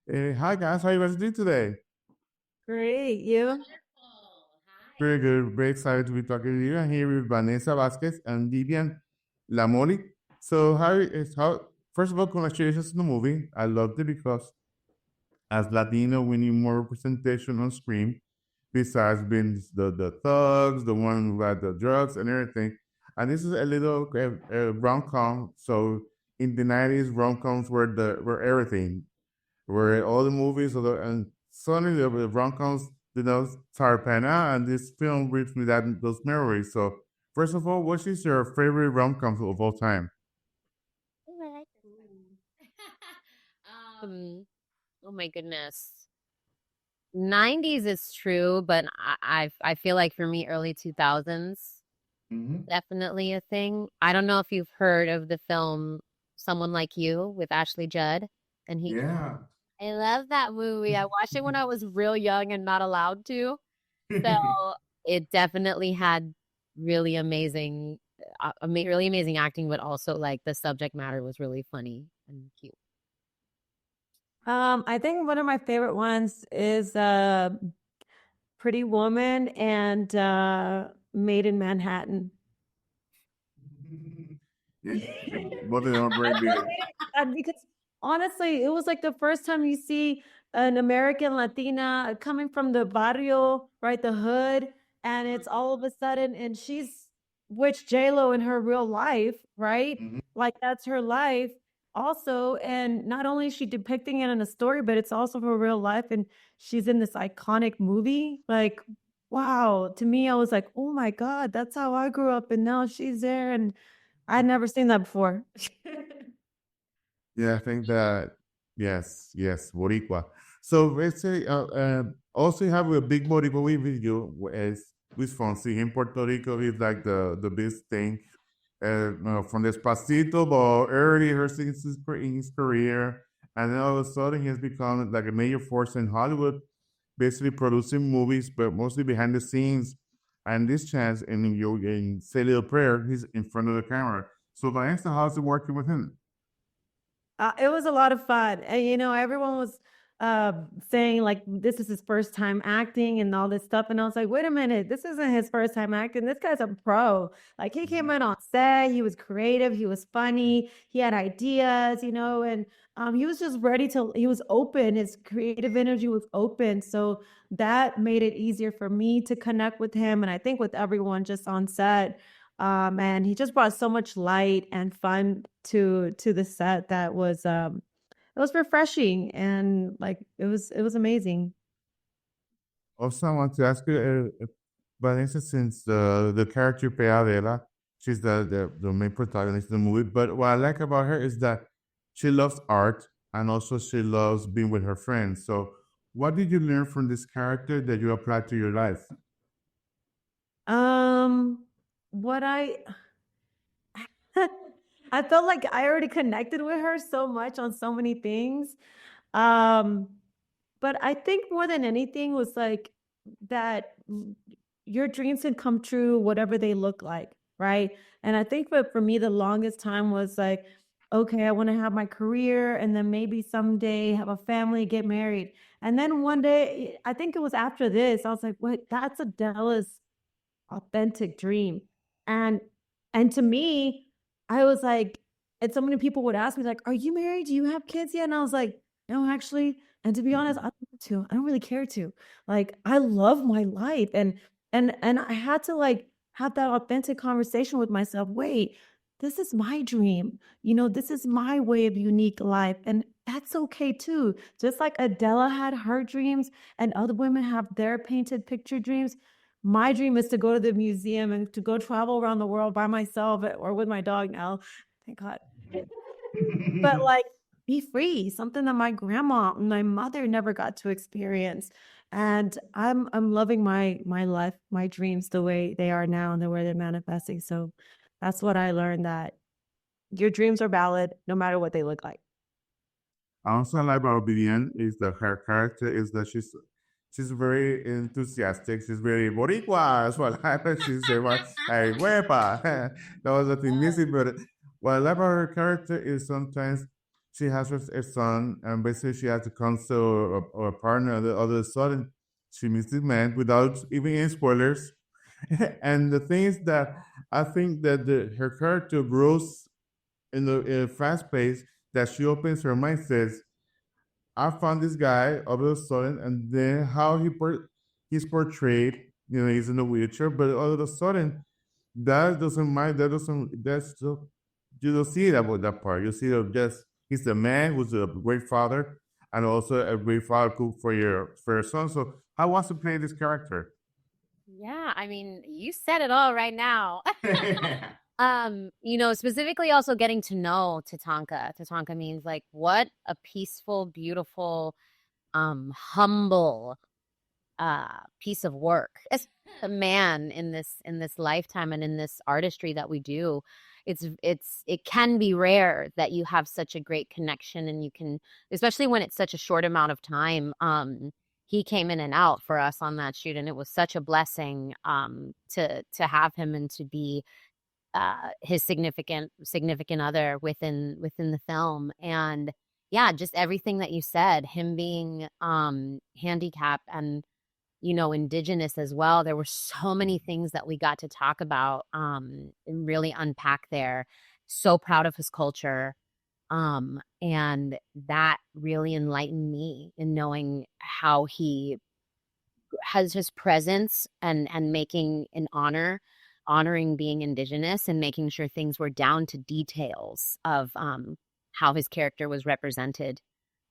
Hi guys, how you guys doing today? Great, you? Very good, very excited to be talking to you. I'm here with Vannessa Vasquez and Vivian Lamolli. So first of all, congratulations on the movie. I loved it because as Latino, we need more representation on screen besides being the thugs, the one who had the drugs and everything. And this is a little rom-com. So in the 90s, rom-coms were everything. Where all the movies and suddenly the rom-coms, Tarpana, and this film brings me those memories. So first of all, what is your favorite rom-com of all time? Um, oh my goodness. 90s is true, but I feel like for me, early 2000s, Hmm. definitely a thing. I don't know if you've heard of the film Someone Like You with Ashley Judd and he Yeah. I love that movie. I watched it when I was real young and not allowed to. So it definitely had really amazing really amazing acting, but also like the subject matter was really funny and cute. I think one of my favorite ones is Pretty Woman and Made in Manhattan. Yeah, both of them are very good. Because honestly, it was like the first time you see an American Latina coming from the barrio, right, the hood, and it's all of a sudden, and she's which J Lo in her real life, right? Mhm. Like that's her life also, and not only is she depicting it in a story, but it's also her real life, and she's in this iconic movie. Like, wow, to me, I was like, oh my God, that's how I grew up, and now she's there, and I'd never seen that before. Yeah, I think that yes, Boricua. So let's say also you have a big Boricua with you as with Fonsi in Puerto Rico is like the big thing. From Despacito, but early in his career, and then all of a sudden he has become like a major force in Hollywood, basically producing movies, but mostly behind the scenes. And this chance in Say Little Prayer, he's in front of the camera. So Vanessa, how's it working with him? It was a lot of fun. And, everyone was uh, saying like this is his first time acting and all this stuff. And I was like, wait a minute, this isn't his first time acting. This guy's a pro. Like he came in on set, he was creative, he was funny, he had ideas, and he was just ready to, he was open. His creative energy was open. So that made it easier for me to connect with him. And I think with everyone just on set. And he just brought so much light and fun to the set that was it was refreshing and like it was amazing. Also, I want to ask you, Vanessa, since the character Peadela, she's the main protagonist of the movie. But what I like about her is that she loves art and also she loves being with her friends. So, what did you learn from this character that you applied to your life? Um what I felt like I already connected with her so much on so many things. Um but I think more than anything was like that your dreams can come true whatever they look like, right? And I think for me the longest time was like, okay, I want to have my career and then maybe someday have a family, get married. And then one day, I think it was after this, I was like, what? That's a Dallas authentic dream. And and to me, I was like, and so many people would ask me, like, are you married? Do you have kids yet? And I was like, no, actually. And to be honest, I don't want to. I don't really care to. Like, I love my life. And I had to like have that authentic conversation with myself. Wait, this is my dream. This is my way of unique life. And that's okay too. Just like Adela had her dreams and other women have their painted picture dreams, my dream is to go to the museum and to go travel around the world by myself or with my dog now. Thank God. But like be free, something that my grandma, my mother never got to experience. And I'm loving my life, my dreams the way they are now and the way they're manifesting. So that's what I learned, that your dreams are valid no matter what they look like. Also, I like about Vivian is that her character is that she's very enthusiastic. She's very boricua. That's what I like. She's very hey, huepa. That was the thing missing. But what I like about her character is sometimes she has her son, and basically she has to console or a partner. And all of a sudden, she meets this man without even any spoilers. And the thing is that I think that her character grows in a fast pace that she opens her mind, says, I found this guy all of a sudden, and then how he's portrayed, he's in a wheelchair, but all of a sudden, that doesn't mind, that's so, you don't see it about that part. You see that just he's a man who's a great father and also a great father cook for your son. So how wants to play this character? Yeah, I mean, you said it all right now. Specifically also getting to know Tatanka. Tatanka means like what a peaceful, beautiful, humble piece of work as a man in this lifetime and in this artistry that we do. It can be rare that you have such a great connection, and you can, especially when it's such a short amount of time. He came in and out for us on that shoot, and it was such a blessing to have him and to be his significant other within the film. And yeah, just everything that you said, him being handicapped and indigenous as well. There were so many things that we got to talk about and really unpack there. So proud of his culture. And that really enlightened me in knowing how he has his presence and making an honoring being indigenous and making sure things were down to details of how his character was represented.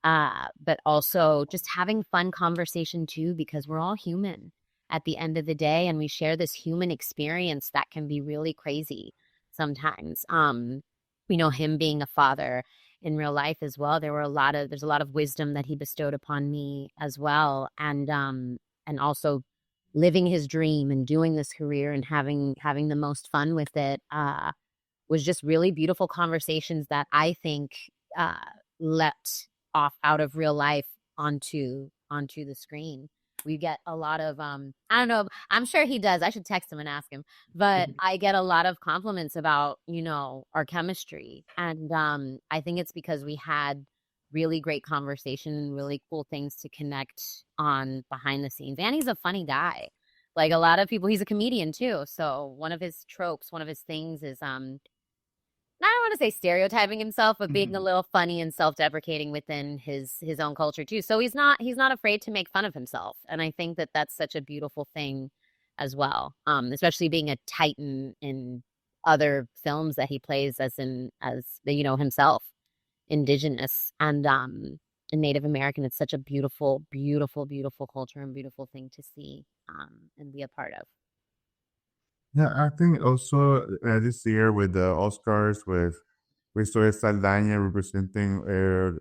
But also just having fun conversation too, because we're all human at the end of the day, and we share this human experience that can be really crazy sometimes. Him being a father in real life as well, there's a lot of wisdom that he bestowed upon me as well. And also living his dream and doing this career and having the most fun with it, was just really beautiful conversations that I think, let off out of real life onto the screen. We get a lot of I don't know, I'm sure he does. I should text him and ask him. But I get a lot of compliments about, our chemistry. And I think it's because we had really great conversation and really cool things to connect on behind the scenes. And he's a funny guy. Like a lot of people, he's a comedian too. So one of his tropes, one of his things is I don't want to say stereotyping himself, but being a little funny and self-deprecating within his own culture too. So he's not afraid to make fun of himself, and I think that that's such a beautiful thing as well. Especially being a titan in other films that he plays as himself, indigenous and Native American. It's such a beautiful, beautiful, beautiful culture and beautiful thing to see and be a part of. Yeah, I think also this year with the Oscars, with Victoria Saldaña representing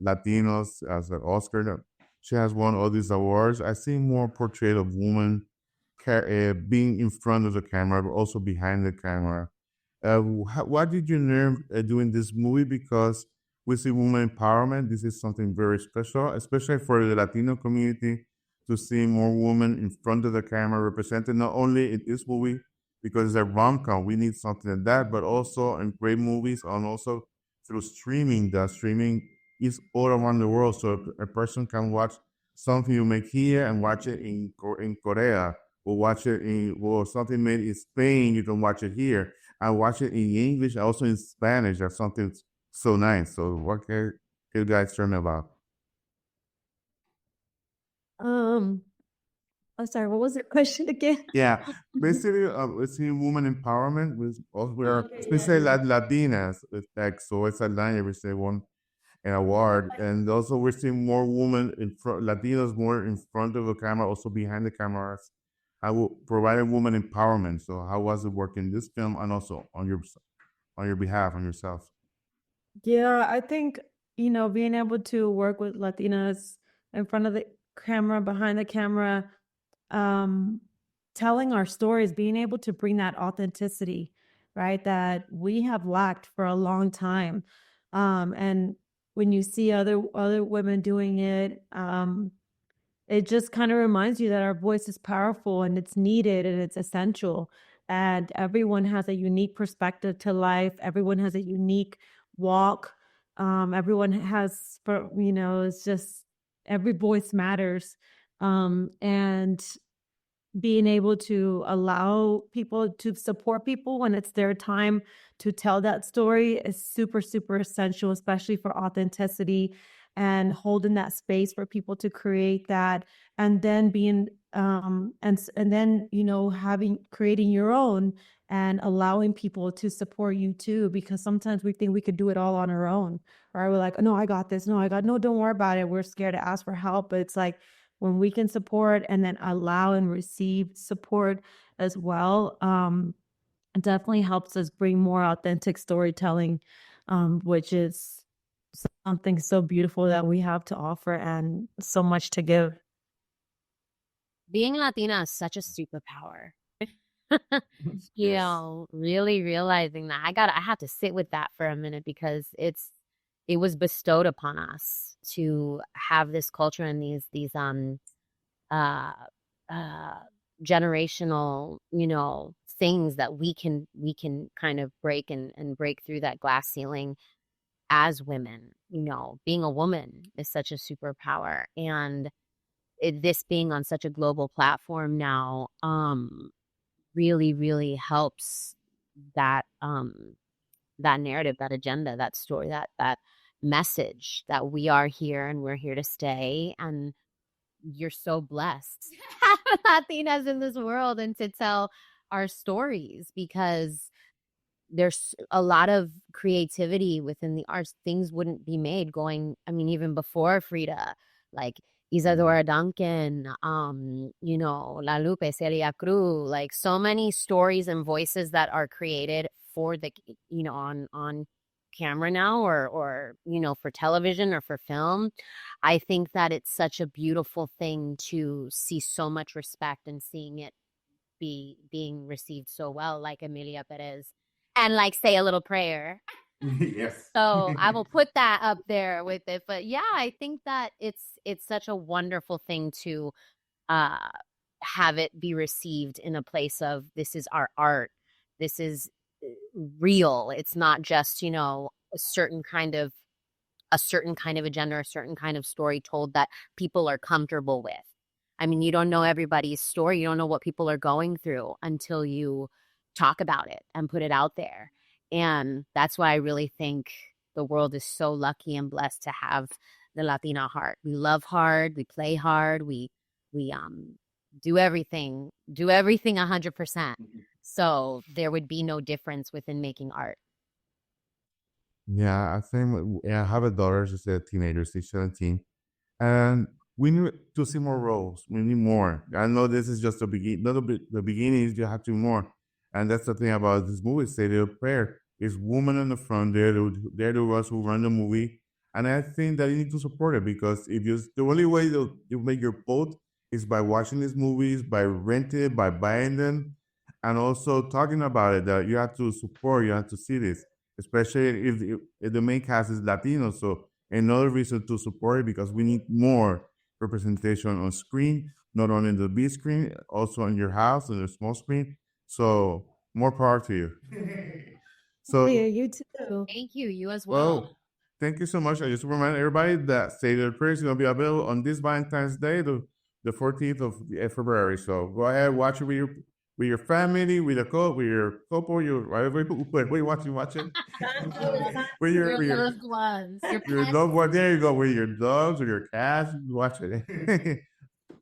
Latinos as an Oscar, she has won all these awards. I see more portrait of women being in front of the camera, but also behind the camera. What did you learn doing this movie? Because we see women empowerment. This is something very special, especially for the Latino community, to see more women in front of the camera represented not only in this movie because it's a rom-com. We need something like that, but also in great movies and also through streaming. The streaming is all around the world, so a person can watch something you make here and watch it in Korea, or watch it or something made in Spain. You can watch it here and watch it in English, also in Spanish. That's something so nice. So what can you guys tell me about? I'm sorry, what was the question again? Yeah, basically, it's in woman empowerment. With also, we are Okay, yeah, especially yeah. Latinas. It's like so. It's a line we say one an award, and also we're seeing more women in front, Latinos more in front of the camera, also behind the cameras. I will provide woman empowerment. So how was it working this film, and also on your behalf, on yourself? Yeah, I think, being able to work with Latinas in front of the camera, behind the camera, um, telling our stories, being able to bring that authenticity, right, that we have lacked for a long time. And when you see other women doing it, it just kind of reminds you that our voice is powerful and it's needed and it's essential. And everyone has a unique perspective to life. Everyone has a unique walk. Everyone has, it's just every voice matters. And being able to allow people to support people when it's their time to tell that story is super, super essential, especially for authenticity and holding that space for people to create that. And then being, and then, creating your own and allowing people to support you too, because sometimes we think we could do it all on our own. Or we're like, no, I got this. No, don't worry about it. We're scared to ask for help. But it's like, when we can support and then allow and receive support as well, it definitely helps us bring more authentic storytelling, which is something so beautiful that we have to offer and so much to give. Being Latina is such a superpower. Really realizing that I have to sit with that for a minute, because it was bestowed upon us to have this culture and these uh generational, things that we can kind of break and break through that glass ceiling as women. Being a woman is such a superpower, and this being on such a global platform now really helps that that narrative, that agenda, that story, that message that we are here and we're here to stay. And you're so blessed to have Latinas in this world and to tell our stories, because there's a lot of creativity within the arts. Things wouldn't be made even before Frida, like Isadora Duncan, La Lupe, Celia Cruz, like so many stories and voices that are created for the, on camera now, or for television or for film. I think that it's such a beautiful thing to see so much respect and seeing it being received so well, like Emilia Perez, and like Say a Little Prayer. Yes. So I will put that up there with it. But yeah, I think that it's such a wonderful thing to have it be received in a place of, this is our art. This is real. It's not just, a certain kind of agenda, a certain kind of story told that people are comfortable with. You don't know everybody's story. You don't know what people are going through until you talk about it and put it out there. And that's why I really think the world is so lucky and blessed to have the Latina heart. We love hard, we play hard, we do everything 100%. So there would be no difference within making art. Yeah, I think I have a daughter. She's a teenager. She's 17. And we need to see more roles. We need more. I know this is just the begin. Not the beginnings. You have to more, and that's the thing about this movie. Say the prayer is woman in the front. They're the ones who run the movie, and I think that you need to support it, because if you the only way that you make your vote is by watching these movies, by renting it, by buying them, and also talking about it. That you have to support. You have to see this, especially if the main cast is Latino. So another reason to support it, because we need more representation on screen, not only in the big screen, also in your house on the small screen. So more power to you. So Yeah, you too. Thank you. You as well. well, thank you so much. I just remind everybody that Say Their Prayers is gonna be available on this Valentine's Day, the 14th of February. So go ahead, watch it with your family, with with your couple, whatever you watch it. with your loved ones. your loved one. There you go, with your dogs or your cats. Watch it.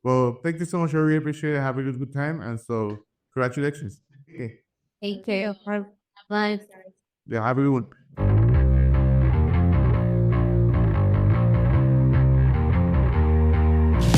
Well, thank you so much. I really appreciate it. Have a good time, and so congratulations. Okay. Thank you. Bye. Yeah, have a good one.